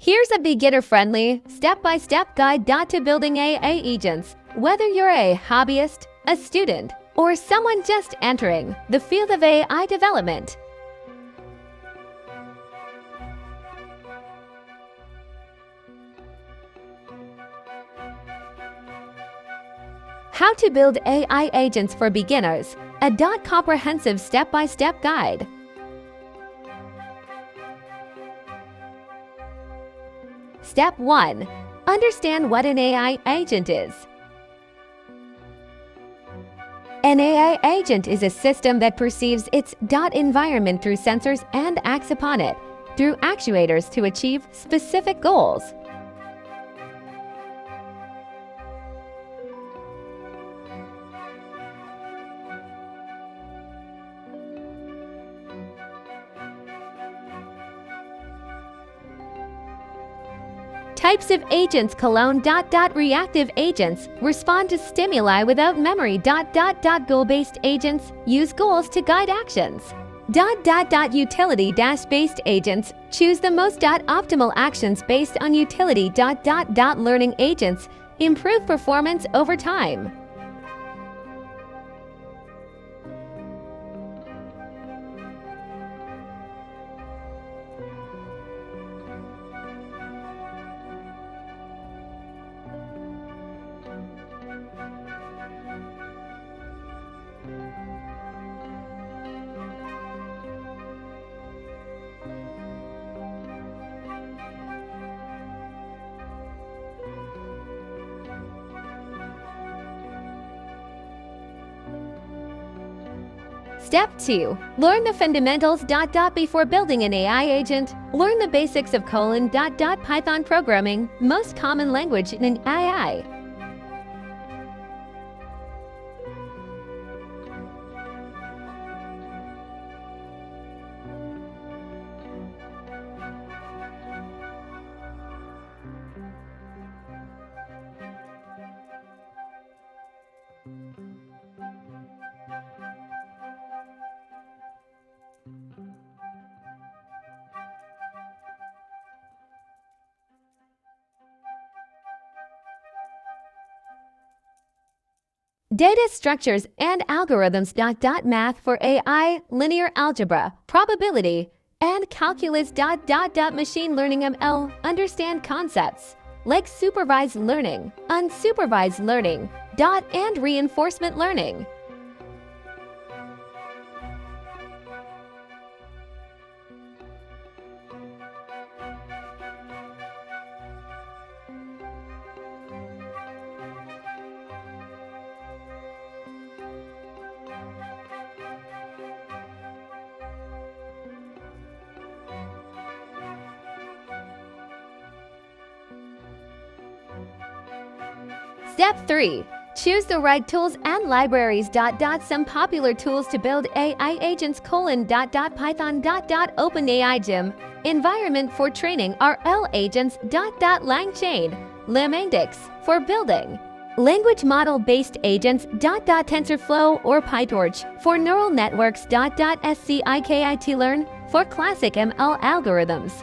Here's a beginner-friendly, step-by-step guide to building AI agents. Whether you're a hobbyist, a student, or someone just entering the field of AI development. How to build AI agents for beginners, a comprehensive step-by-step guide. Step 1. Understand what an AI agent is. An AI agent is a system that perceives its environment through sensors and acts upon it through actuators to achieve specific goals. Types of agents: reactive agents respond to stimuli without memory. Goal-based agents use goals to guide actions. Utility-based agents choose the most optimal actions based on utility. Learning agents improve performance over time. Step 2. Learn the fundamentals. Before building an AI agent, learn the basics of Python programming, most common language in AI. Data structures and algorithms. Math for AI, linear algebra, probability, and calculus. Machine learning (ML). Understand concepts like supervised learning, unsupervised learning, and reinforcement learning. Step 3. Choose the right tools and libraries. Some popular tools to build AI agents: Python. OpenAI Gym environment for training are LLMs. LangChain, LLMs for building language model-based agents. TensorFlow or PyTorch for neural networks. Scikit-learn for classic ML algorithms.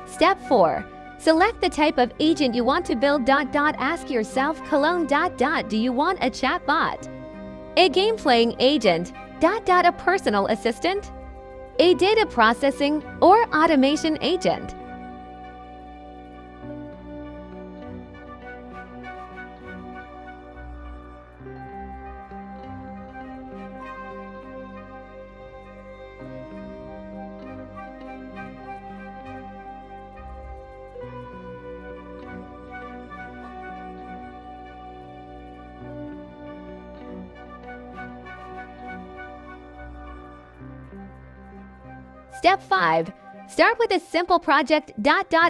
Step 4. Select the type of agent you want to build. Ask yourself: do you want a chatbot, a game-playing agent, a personal assistant, a data processing or automation agent? Step 5. Start with a simple project.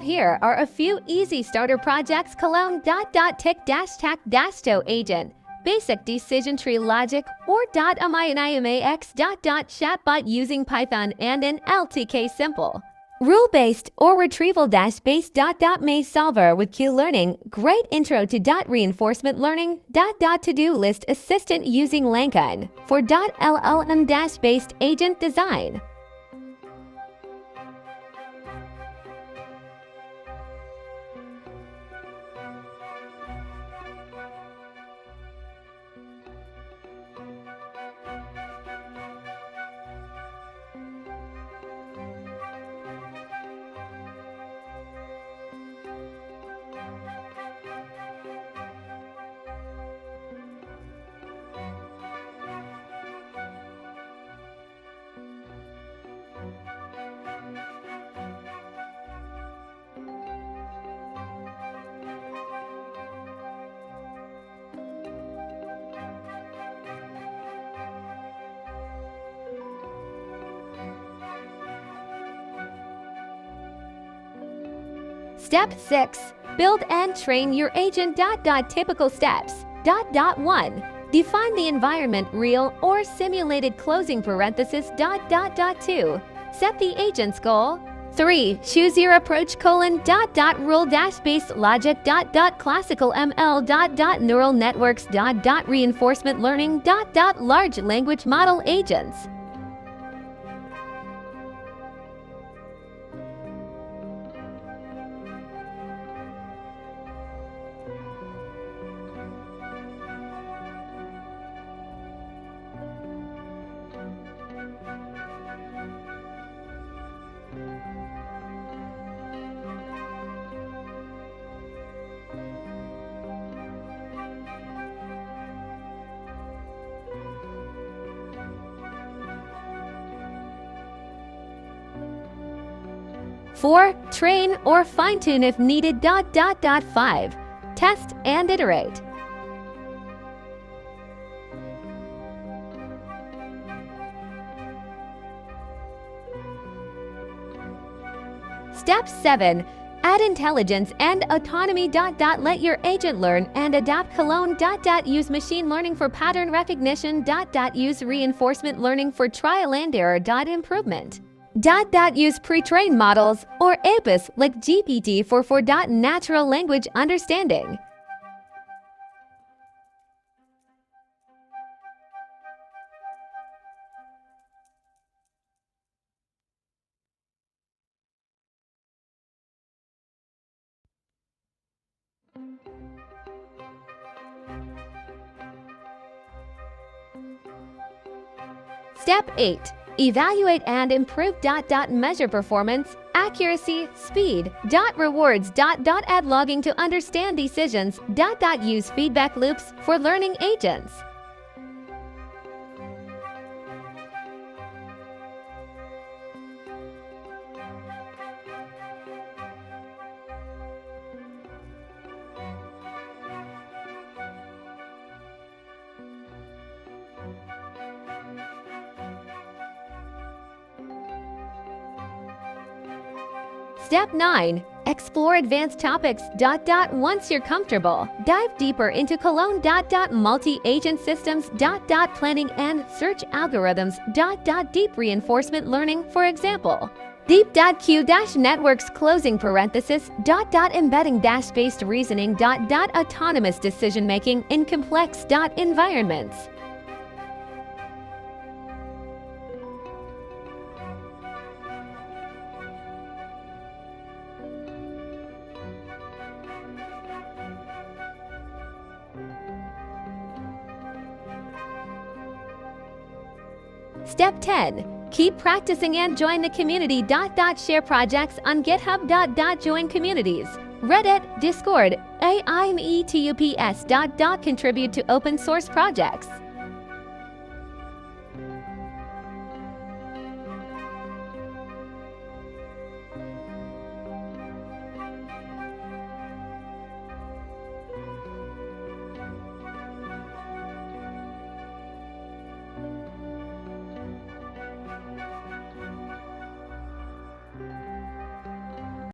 Here are a few easy starter projects. Cologne tick tac to agent. Basic decision tree logic or .amax chatbot using Python and an LTK simple. Rule-based or retrieval-based maze solver with Q-learning. Great intro to reinforcement learning. To-do list assistant using Langkon for LLM-based agent design. Step 6. Build and train your agent. Typical steps. 1. Define the environment, real or simulated closing parenthesis. 2. Set the agent's goal. 3. Choose your approach: rule-based logic. Classical ML. Neural networks. Reinforcement learning. Large language model agents. Four, train or fine-tune if needed. 5. Test and iterate. Step 7. Add intelligence and autonomy. Let your agent learn and adapt. Cologne. Use machine learning for pattern recognition. Use reinforcement learning for trial and error. Improvement. Use pre-trained models or APIs like GPT for natural language understanding. Step 8. Evaluate and improve. Measure performance, accuracy, speed. Rewards. Add logging to understand decisions. Use feedback loops for learning agents. Step 9. Explore advanced topics. Once you're comfortable, dive deeper into Cologne. Multi-agent systems. Planning and search algorithms. Deep reinforcement learning, for example. Deep. Q networks closing parenthesis. Embedding based reasoning. Autonomous decision making in complex environments. Step 10. Keep practicing and join the community. Share projects on GitHub. Join communities. Reddit, Discord, AIMETUPS. Contribute to open source projects.